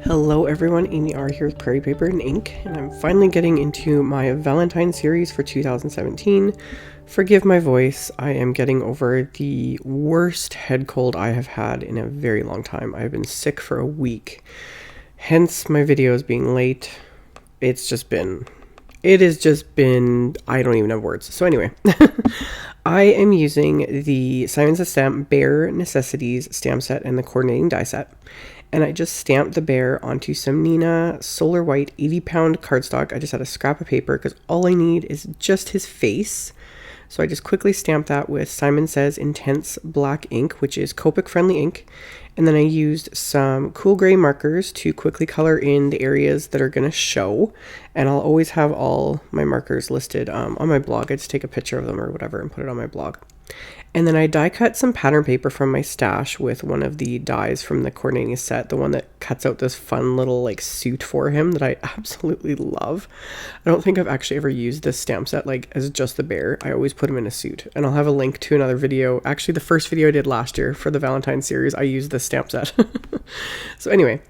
Hello everyone, AmyR here with Prairie Paper and Ink, and I'm finally getting into my Valentine series for 2017. Forgive my voice, I am getting over the worst head cold I have had in a very long time. I've been sick for a week, hence my videos being late. It has just been, I don't even have words. So anyway, I am using the Simon Says Stamp Bare Necessities stamp set and the coordinating die set. And I just stamped the bear onto some Nina Solar White 80-pound cardstock. I just had a scrap of paper because all I need is just his face. So I just quickly stamped that with Simon Says Intense Black ink, which is Copic friendly ink. And then I used some cool gray markers to quickly color in the areas that are going to show. And I'll always have all my markers listed on my blog. I just take a picture of them or whatever and put it on my blog. And then I die cut some pattern paper from my stash with one of the dies from the coordinating set, the one that cuts out this fun little like suit for him that I absolutely love. I don't think I've actually ever used this stamp set like as just the bear. I always put him in a suit, and I'll have a link to another video. Actually, the first video I did last year for the Valentine series, I used this stamp set. So anyway,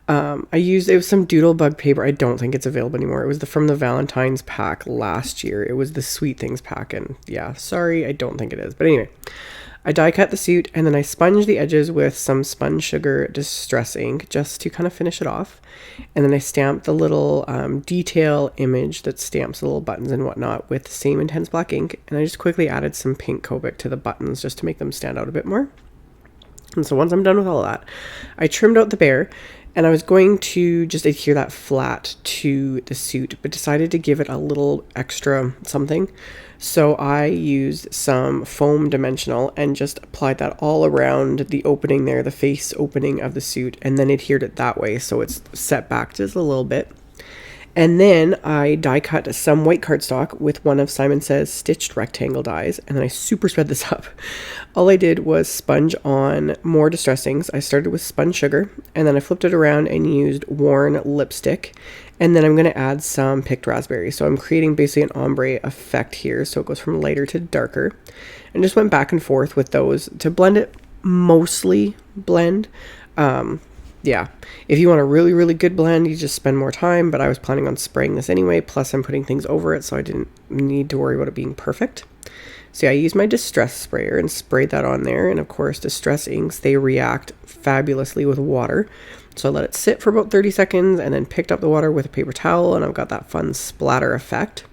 it was some Doodlebug paper. I don't think it's available anymore. It was from the Valentine's pack last year. It was the Sweet Things pack, and yeah, sorry, I don't think it is. But anyway, I die cut the suit, and then I sponged the edges with some Spun Sugar Distress ink just to kind of finish it off. And then I stamped the little detail image that stamps the little buttons and whatnot with the same Intense Black ink, and I just quickly added some pink Copic to the buttons just to make them stand out a bit more. And so once I'm done with all of that, I trimmed out the bear. And I was going to just adhere that flat to the suit, but decided to give it a little extra something. So I used some foam dimensional and just applied that all around the opening there, the face opening of the suit, and then adhered it that way so it's set back just a little bit. And then I die cut some white cardstock with one of Simon Says stitched rectangle dies, and then I super sped this up. All I did was sponge on more distress inks. I started with Spun Sugar, and then I flipped it around and used Worn lipstick, and then I'm going to add some picked raspberry. So I'm creating basically an ombre effect here, so it goes from lighter to darker, and just went back and forth with those to blend it, mostly blend. Yeah, if you want a really, really good blend, you just spend more time, but I was planning on spraying this anyway, plus I'm putting things over it, so I didn't need to worry about it being perfect. So yeah, I used my Distress sprayer and sprayed that on there, and of course, Distress inks, they react fabulously with water. So I let it sit for about 30 seconds, and then picked up the water with a paper towel, and I've got that fun splatter effect.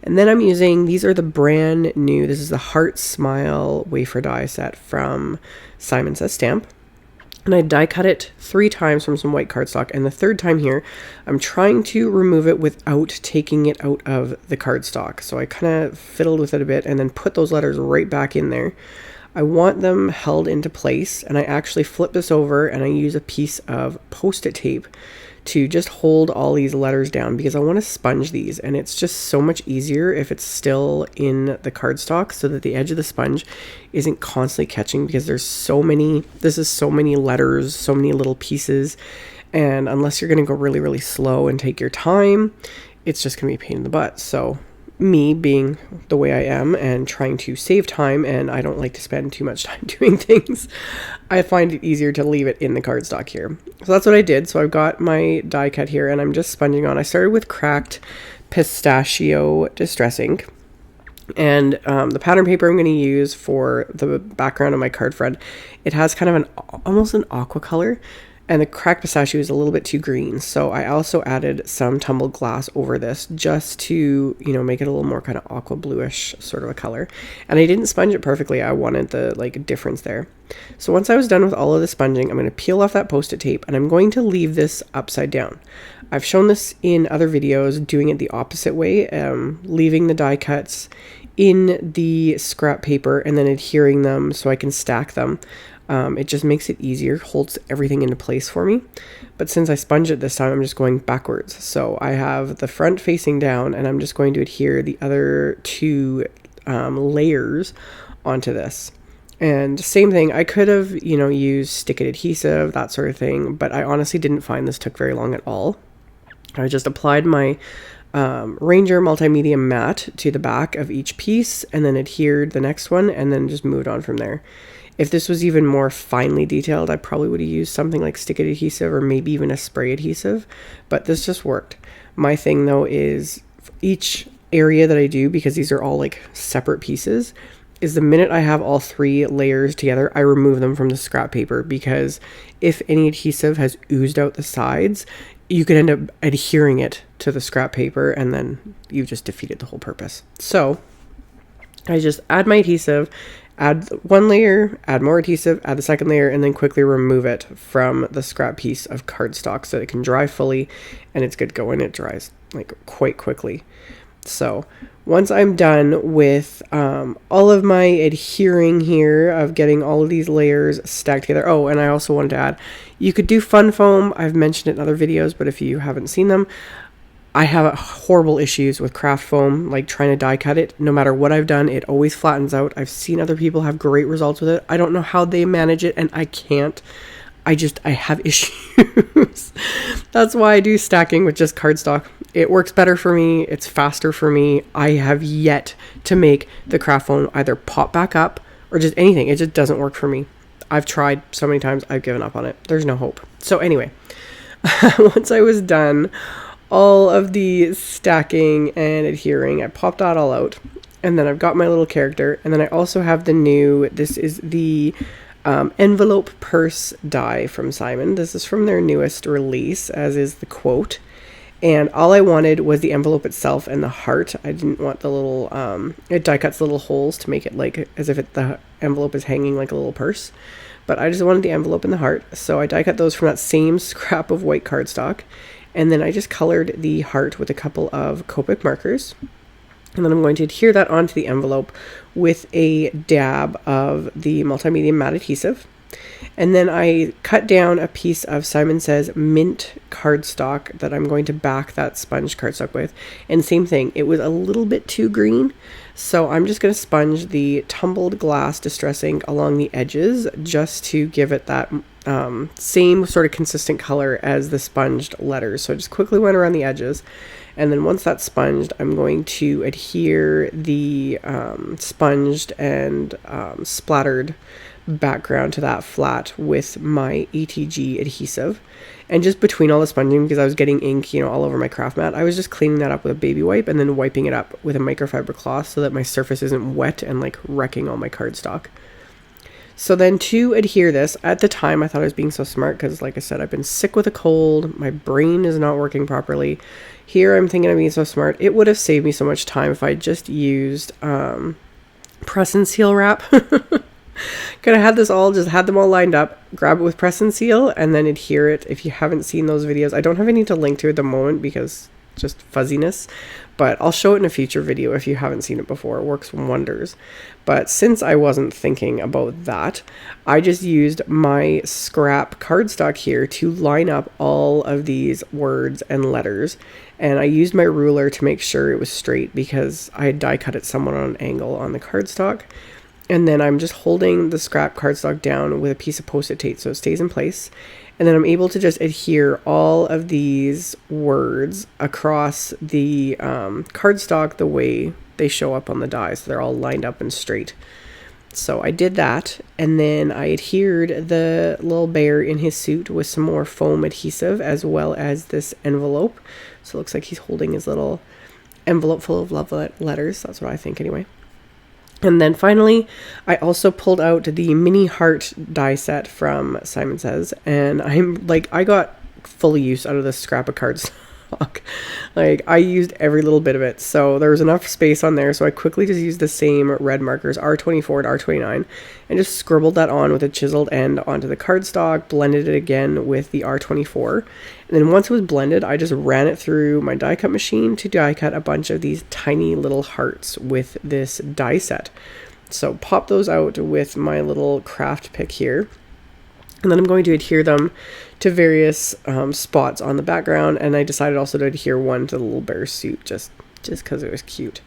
And then I'm using, these are the brand new, this is the Heart Smile wafer die set from Simon Says Stamp. And I die cut it 3 times from some white cardstock, and the third time here, I'm trying to remove it without taking it out of the cardstock. So I kind of fiddled with it a bit and then put those letters right back in there. I want them held into place, and I actually flip this over and I use a piece of Post-it tape to just hold all these letters down because I want to sponge these, and it's just so much easier if it's still in the cardstock so that the edge of the sponge isn't constantly catching, because this is so many letters, so many little pieces, and unless you're going to go really, really slow and take your time, it's just going to be a pain in the butt. So me being the way I am and trying to save time, and I don't like to spend too much time doing things, I find it easier to leave it in the cardstock here. So that's what I did. So I've got my die cut here, and I'm just sponging on. I started with cracked pistachio distress ink, and the pattern paper I'm going to use for the background of my card front, it has kind of almost an aqua color, and the cracked pistachio is a little bit too green. So I also added some tumbled glass over this just to, make it a little more kind of aqua bluish sort of a color. And I didn't sponge it perfectly. I wanted the difference there. So once I was done with all of the sponging, I'm going to peel off that Post-it tape, and I'm going to leave this upside down. I've shown this in other videos, doing it the opposite way, leaving the die cuts in the scrap paper and then adhering them so I can stack them. It just makes it easier, holds everything into place for me. But since I sponged it this time, I'm just going backwards. So I have the front facing down, and I'm just going to adhere the other 2 layers onto this. And same thing, I could have, used stick-it adhesive, that sort of thing, but I honestly didn't find this took very long at all. I just applied my Ranger Multimedia Matte to the back of each piece, and then adhered the next one, and then just moved on from there. If this was even more finely detailed, I probably would have used something like stick adhesive or maybe even a spray adhesive, but this just worked. My thing though is each area that I do, because these are all like separate pieces, is the minute I have all 3 layers together, I remove them from the scrap paper, because if any adhesive has oozed out the sides, you could end up adhering it to the scrap paper and then you've just defeated the whole purpose. So I just add my adhesive, add 1 layer, add more adhesive, add the 2nd layer, and then quickly remove it from the scrap piece of cardstock so it can dry fully and it's good to go, and it dries like quite quickly. So once I'm done with all of my adhering here of getting all of these layers stacked together. Oh, and I also wanted to add, you could do fun foam. I've mentioned it in other videos, but if you haven't seen them, I have horrible issues with craft foam, like trying to die cut it. No matter what I've done, it always flattens out. I've seen other people have great results with it. I don't know how they manage it, and I can't. I have issues. That's why I do stacking with just cardstock. It works better for me. It's faster for me. I have yet to make the craft foam either pop back up or just anything. It just doesn't work for me. I've tried so many times. I've given up on it. There's no hope. So anyway, once I was done all of the stacking and adhering, I popped that all out. And then I've got my little character. And then I also have this is the envelope purse die from Simon. This is from their newest release, as is the quote. And all I wanted was the envelope itself and the heart. I didn't want the little, it die cuts little holes to make it like as if the envelope is hanging like a little purse. But I just wanted the envelope and the heart. So I die cut those from that same scrap of white cardstock. And then I just colored the heart with a couple of Copic markers. And then I'm going to adhere that onto the envelope with a dab of the multimedia matte adhesive. And then I cut down a piece of Simon Says mint cardstock that I'm going to back that sponge cardstock with. And same thing, it was a little bit too green. So I'm just going to sponge the tumbled glass distress ink along the edges just to give it that same sort of consistent color as the sponged letters. So I just quickly went around the edges. And then once that's sponged, I'm going to adhere the sponged and splattered background to that flat with my ATG adhesive. And just between all the sponging, because I was getting ink, all over my craft mat, I was just cleaning that up with a baby wipe and then wiping it up with a microfiber cloth so that my surface isn't wet and like wrecking all my cardstock. So then to adhere this, at the time I thought I was being so smart because, like I said, I've been sick with a cold. My brain is not working properly. Here I'm thinking I'm being so smart. It would have saved me so much time if I just used press and seal wrap. Could have had this all, just had them all lined up, grab it with press and seal, and then adhere it. If you haven't seen those videos, I don't have any to link to at the moment because just fuzziness, but I'll show it in a future video if you haven't seen it before. It works wonders. But since I wasn't thinking about that, I just used my scrap cardstock here to line up all of these words and letters. And I used my ruler to make sure it was straight because I had die cut it somewhat on an angle on the cardstock. And then I'm just holding the scrap cardstock down with a piece of Post-it tape so it stays in place. And then I'm able to just adhere all of these words across the cardstock the way they show up on the die. So they're all lined up and straight. So I did that. And then I adhered the little bear in his suit with some more foam adhesive as well as this envelope. So it looks like he's holding his little envelope full of love letters. That's what I think anyway. And then finally, I also pulled out the mini heart die set from Simon Says, and I got full use out of this scrap of cardstock. Like, I used every little bit of it, so there was enough space on there, so I quickly just used the same red markers, R24 and R29, and just scribbled that on with a chiseled end onto the cardstock, blended it again with the R24, and then once it was blended, I just ran it through my die cut machine to die cut a bunch of these tiny little hearts with this die set. So pop those out with my little craft pick here. And then I'm going to adhere them to various spots on the background. And I decided also to adhere one to the little bear suit just because it was cute.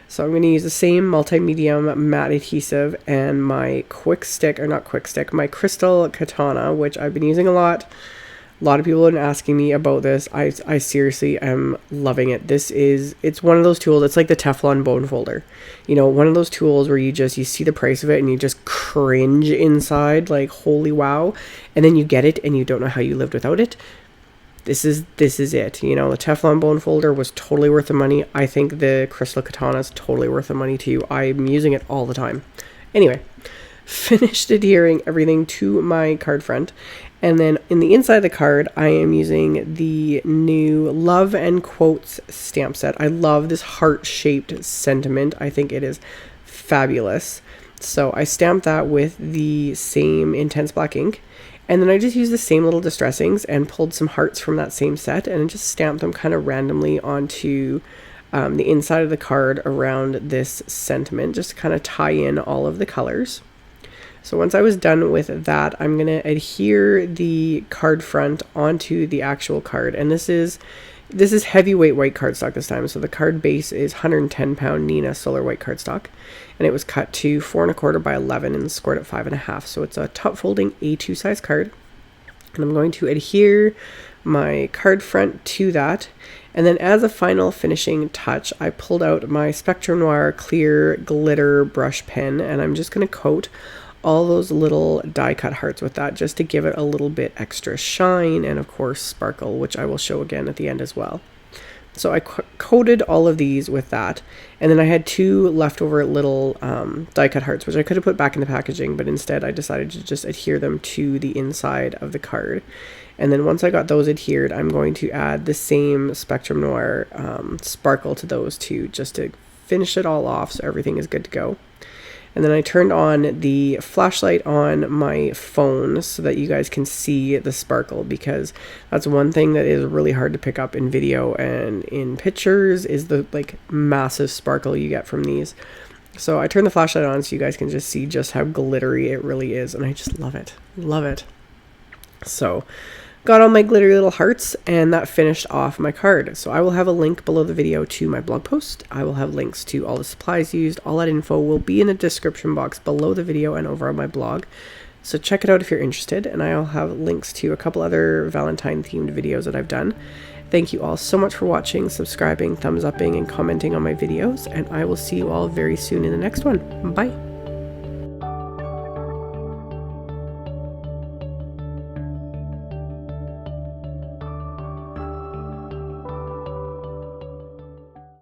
So I'm going to use the same multi-medium matte adhesive and my my crystal katana, which I've been using a lot. A lot of people have been asking me about this. I seriously am loving it. It's one of those tools. It's like the Teflon bone folder. You know, one of those tools where you see the price of it and you just cringe inside, like, holy wow. And then you get it and you don't know how you lived without it. This is it. You know, the Teflon bone folder was totally worth the money. I think the crystal katana is totally worth the money too. I'm using it all the time. Anyway, finished adhering everything to my card front. And then in the inside of the card, I am using the new Love and Quotes stamp set. I love this heart-shaped sentiment. I think it is fabulous. So I stamped that with the same intense black ink. And then I just used the same little distressings and pulled some hearts from that same set and just stamped them kind of randomly onto the inside of the card around this sentiment, just to kind of tie in all of the colors. So once I was done with that, I'm going to adhere the card front onto the actual card. And this is heavyweight white cardstock this time. So the card base is 110 pound Nina Solar white cardstock. And it was cut to 4 1/4 by 11 and scored at 5 1/2. So it's a top folding A2 size card. And I'm going to adhere my card front to that. And then as a final finishing touch, I pulled out my Spectrum Noir clear glitter brush pen. And I'm just going to coat all those little die cut hearts with that, just to give it a little bit extra shine and of course sparkle, which I will show again at the end as well. So I coated all of these with that, and then I had 2 leftover little die cut hearts, which I could have put back in the packaging, but instead I decided to just adhere them to the inside of the card. And then once I got those adhered, I'm going to add the same Spectrum Noir sparkle to those 2, just to finish it all off so everything is good to go. And then I turned on the flashlight on my phone so that you guys can see the sparkle, because that's one thing that is really hard to pick up in video and in pictures, is the like massive sparkle you get from these. So I turned the flashlight on so you guys can just see just how glittery it really is, and I just love it. Love it. So got all my glittery little hearts, and that finished off my card. So I will have a link below the video to my blog post. I will have links to all the supplies used. All that info will be in the description box below the video and over on my blog. So check it out if you're interested, and I'll have links to a couple other Valentine themed videos that I've done. Thank you all so much for watching, subscribing, thumbs upping, and commenting on my videos, and I will see you all very soon in the next one. Bye!